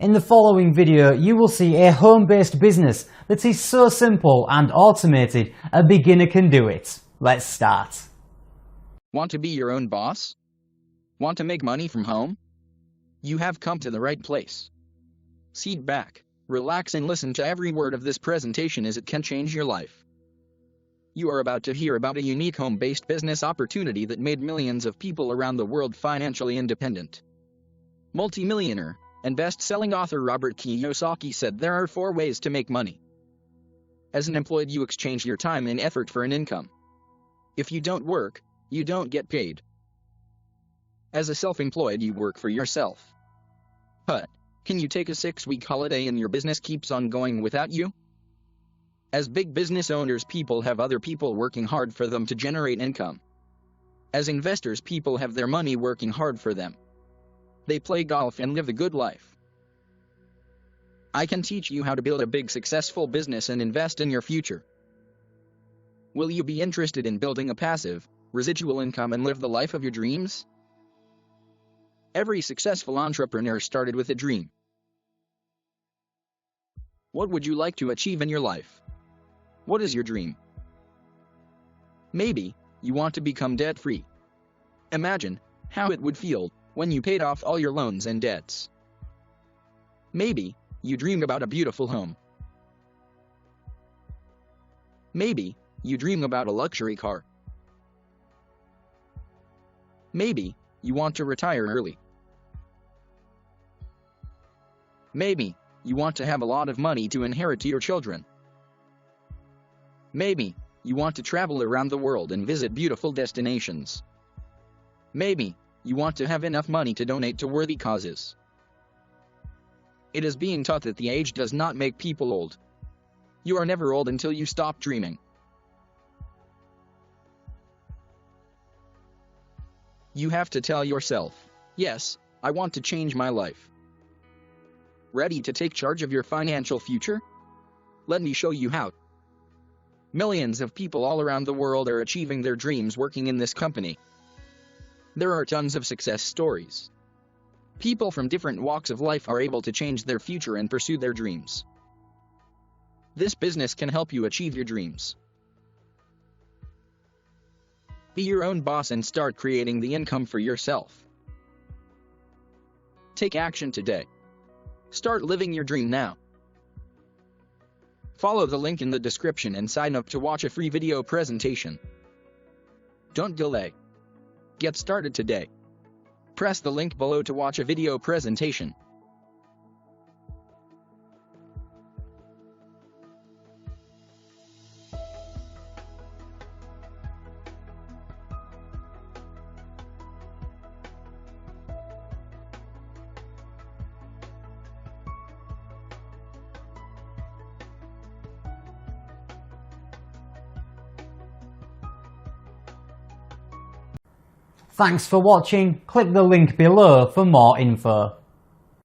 In the following video, you will see a home-based business that is so simple and automated, a beginner can do it. Let's start. Want to be your own boss? Want to make money from home? You have come to the right place. Sit back, relax and listen to every word of this presentation as it can change your life. You are about to hear about a unique home-based business opportunity that made millions of people around the world financially independent. Multi-millionaire and best-selling author Robert Kiyosaki said there are 4 ways to make money. As an employed, you exchange your time and effort for an income. If you don't work, you don't get paid. As a self-employed, you work for yourself. But can you take a 6-week holiday and your business keeps on going without you? As big business owners, people have other people working hard for them to generate income. As investors, people have their money working hard for them. They play golf and live a good life. I can teach you how to build a big successful business and invest in your future. Will you be interested in building a passive, residual income and live the life of your dreams? Every successful entrepreneur started with a dream. What would you like to achieve in your life? What is your dream? Maybe you want to become debt-free. Imagine how it would feel when you paid off all your loans and debts. Maybe you dream about a beautiful home. Maybe you dream about a luxury car. Maybe you want to retire early. Maybe you want to have a lot of money to inherit to your children. Maybe you want to travel around the world and visit beautiful destinations. Maybe you want to have enough money to donate to worthy causes. It is being taught that the age does not make people old. You are never old until you stop dreaming. You have to tell yourself, yes, I want to change my life. Ready to take charge of your financial future? Let me show you how. Millions of people all around the world are achieving their dreams working in this company. There are tons of success stories. People from different walks of life are able to change their future and pursue their dreams. This business can help you achieve your dreams. Be your own boss and start creating the income for yourself. Take action today. Start living your dream now. Follow the link in the description and sign up to watch a free video presentation. Don't delay. Get started today. Press the link below to watch a video presentation. Thanks for watching. Click the link below for more info.